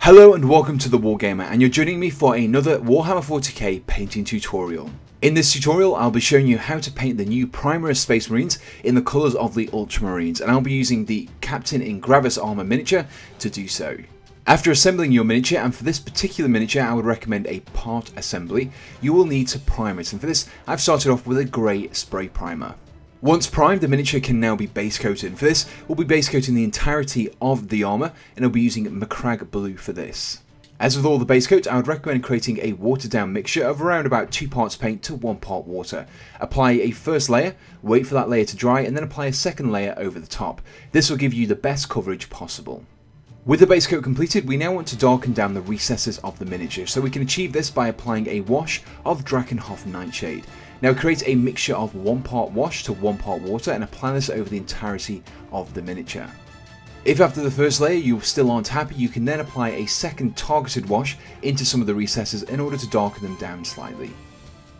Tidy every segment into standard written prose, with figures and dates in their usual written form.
Hello and welcome to the Wargamer, and you're joining me for another Warhammer 40k painting tutorial. In this tutorial I'll be showing you how to paint the new Primaris Space Marines in the colours of the Ultramarines, and I'll be using the Captain in Gravis Armour miniature to do so. After assembling your miniature, and for this particular miniature I would recommend a part assembly, you will need to prime it, and for this I've started off with a grey spray primer. Once primed, the miniature can now be base coated. For this, we'll be base coating the entirety of the armour, and I'll be using Macragge Blue for this. As with all the base coats, I would recommend creating a watered down mixture of around about 2 parts paint to 1 part water. Apply a first layer, wait for that layer to dry, and then apply a second layer over the top. This will give you the best coverage possible. With the base coat completed, we now want to darken down the recesses of the miniature, so we can achieve this by applying a wash of Drankenhof Nightshade. Now create a mixture of 1 part wash to 1 part water and apply this over the entirety of the miniature. If after the first layer you still aren't happy, you can then apply a second targeted wash into some of the recesses in order to darken them down slightly.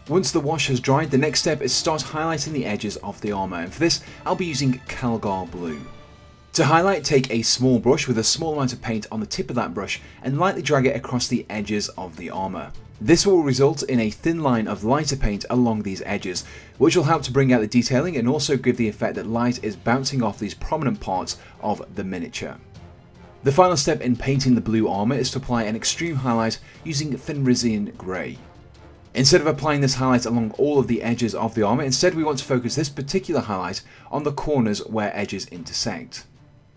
Once the wash has dried, the next step is to start highlighting the edges of the armour, and for this I'll be using Calgar Blue. To highlight, take a small brush with a small amount of paint on the tip of that brush and lightly drag it across the edges of the armour. This will result in a thin line of lighter paint along these edges, which will help to bring out the detailing and also give the effect that light is bouncing off these prominent parts of the miniature. The final step in painting the blue armour is to apply an extreme highlight using Fenrisian Grey. Instead of applying this highlight along all of the edges of the armour, instead we want to focus this particular highlight on the corners where edges intersect.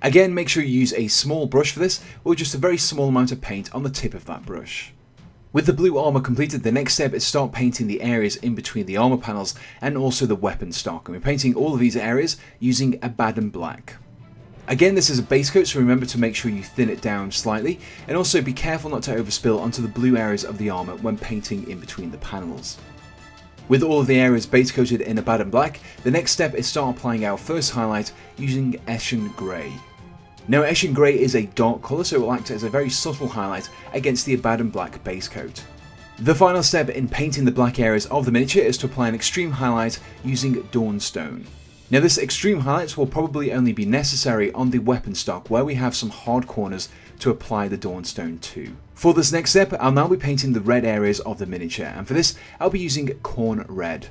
Again, make sure you use a small brush for this, or just a very small amount of paint on the tip of that brush. With the blue armour completed, the next step is to start painting the areas in between the armour panels and also the weapon stock, and we're painting all of these areas using Abaddon Black. Again, this is a base coat, so remember to make sure you thin it down slightly, and also be careful not to overspill onto the blue areas of the armour when painting in between the panels. With all of the areas base coated in Abaddon Black, the next step is to start applying our first highlight using Eshin Grey. Now Eshin Grey is a dark colour, so it will act as a very subtle highlight against the Abaddon Black base coat. The final step in painting the black areas of the miniature is to apply an extreme highlight using Dawnstone. Now this extreme highlight will probably only be necessary on the weapon stock where we have some hard corners to apply the Dawnstone to. For this next step, I'll now be painting the red areas of the miniature, and for this I'll be using Khorne Red.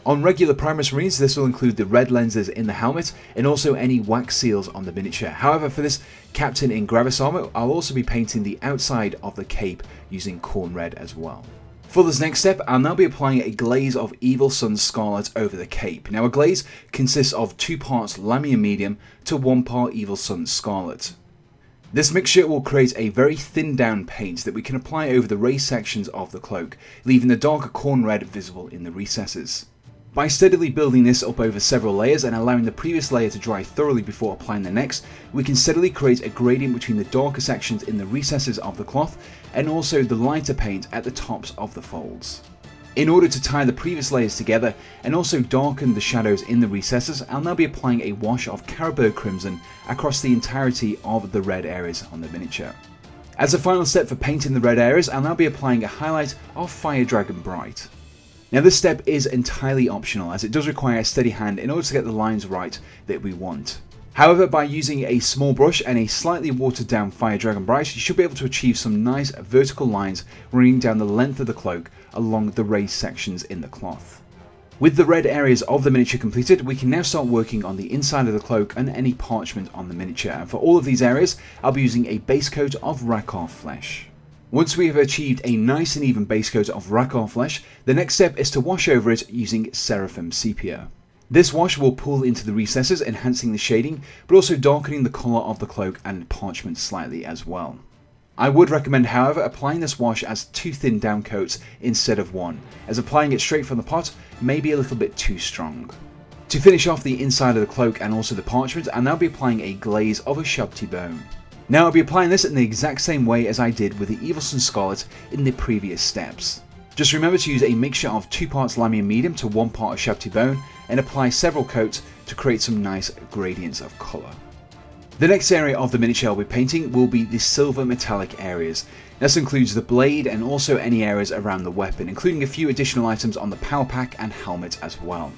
On regular Primaris Marines, this will include the red lenses in the helmet and also any wax seals on the miniature. However, for this Captain in Gravis Armour, I'll also be painting the outside of the cape using Khorne Red as well. For this next step, I'll now be applying a glaze of Evil Sunz Scarlet over the cape. Now a glaze consists of 2 parts Lamia Medium to 1 part Evil Sunz Scarlet. This mixture will create a very thin down paint that we can apply over the raised sections of the cloak, leaving the darker Khorne Red visible in the recesses. By steadily building this up over several layers and allowing the previous layer to dry thoroughly before applying the next, we can steadily create a gradient between the darker sections in the recesses of the cloth and also the lighter paint at the tops of the folds. In order to tie the previous layers together and also darken the shadows in the recesses, I'll now be applying a wash of Carroburg Crimson across the entirety of the red areas on the miniature. As a final step for painting the red areas, I'll now be applying a highlight of Fire Dragon Bright. Now this step is entirely optional, as it does require a steady hand in order to get the lines right that we want. However, by using a small brush and a slightly watered down Fire Dragon Bright, you should be able to achieve some nice vertical lines running down the length of the cloak along the raised sections in the cloth. With the red areas of the miniature completed, we can now start working on the inside of the cloak and any parchment on the miniature, and for all of these areas I'll be using a base coat of Rakarth Flesh. Once we have achieved a nice and even base coat of Rakarth Flesh, the next step is to wash over it using Seraphim Sepia. This wash will pull into the recesses, enhancing the shading, but also darkening the colour of the cloak and parchment slightly as well. I would recommend, however, applying this wash as 2 thin down coats instead of 1, as applying it straight from the pot may be a little bit too strong. To finish off the inside of the cloak and also the parchment, I'll now be applying a glaze of Ushabti Bone. Now I'll be applying this in the exact same way as I did with the Evil Sunz Scarlet in the previous steps. Just remember to use a mixture of 2 parts Lamia Medium to 1 part Ushabti Bone and apply several coats to create some nice gradients of colour. The next area of the miniature I'll be painting will be the silver metallic areas. This includes the blade and also any areas around the weapon, including a few additional items on the power pack and helmet as well.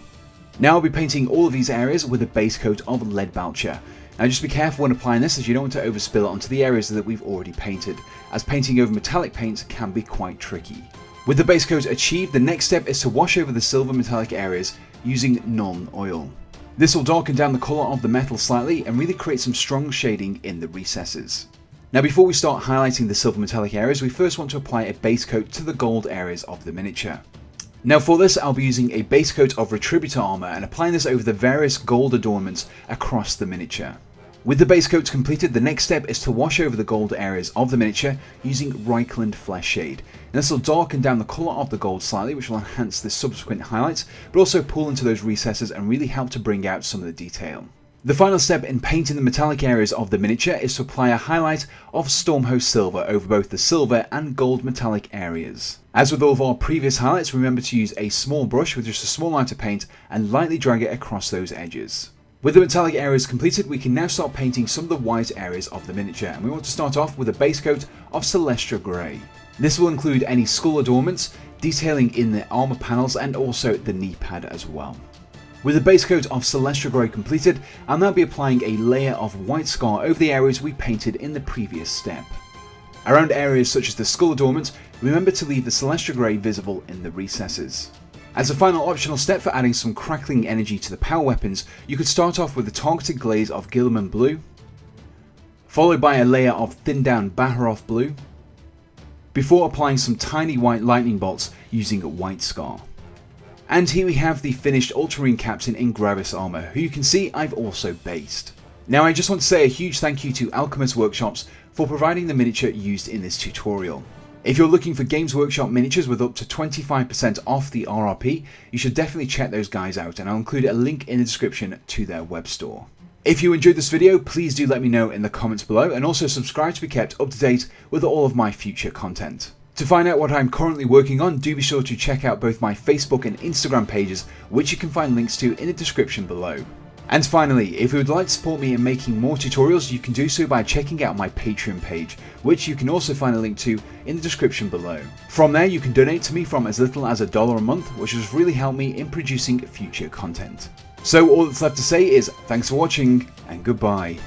Now I'll be painting all of these areas with a base coat of Leadbelcher. Now just be careful when applying this, as you don't want to overspill it onto the areas that we've already painted, as painting over metallic paints can be quite tricky. With the base coat achieved, the next step is to wash over the silver metallic areas using Nuln Oil. This will darken down the colour of the metal slightly and really create some strong shading in the recesses. Now before we start highlighting the silver metallic areas, we first want to apply a base coat to the gold areas of the miniature. Now for this, I'll be using a base coat of Retributor Armour and applying this over the various gold adornments across the miniature. With the base coats completed, the next step is to wash over the gold areas of the miniature using Reikland Fleshshade. And this will darken down the colour of the gold slightly, which will enhance the subsequent highlights, but also pull into those recesses and really help to bring out some of the detail. The final step in painting the metallic areas of the miniature is to apply a highlight of Stormhost Silver over both the silver and gold metallic areas. As with all of our previous highlights, remember to use a small brush with just a small amount of paint and lightly drag it across those edges. With the metallic areas completed, we can now start painting some of the white areas of the miniature, and we want to start off with a base coat of Celestra Grey. This will include any skull adornments, detailing in the armour panels and also the knee pad as well. With the base coat of Celestra Grey completed, I'll now be applying a layer of white scar over the areas we painted in the previous step. Around areas such as the skull adornment, remember to leave the Celestra Grey visible in the recesses. As a final optional step for adding some crackling energy to the power weapons, you could start off with the targeted glaze of Guilliman Blue, followed by a layer of thinned down Baharroth Blue, before applying some tiny white lightning bolts using a white scar. And here we have the finished Ultramarine Captain in Primaris armour, who you can see I've also based. Now I just want to say a huge thank you to Alchemists Workshops for providing the miniature used in this tutorial. If you're looking for Games Workshop miniatures with up to 25% off the RRP, you should definitely check those guys out, and I'll include a link in the description to their web store. If you enjoyed this video, please do let me know in the comments below, and also subscribe to be kept up to date with all of my future content. To find out what I'm currently working on, do be sure to check out both my Facebook and Instagram pages, which you can find links to in the description below. And finally, if you would like to support me in making more tutorials, you can do so by checking out my Patreon page, which you can also find a link to in the description below. From there, you can donate to me from as little as $1 a month, which has really helped me in producing future content. So all that's left to say is thanks for watching and goodbye.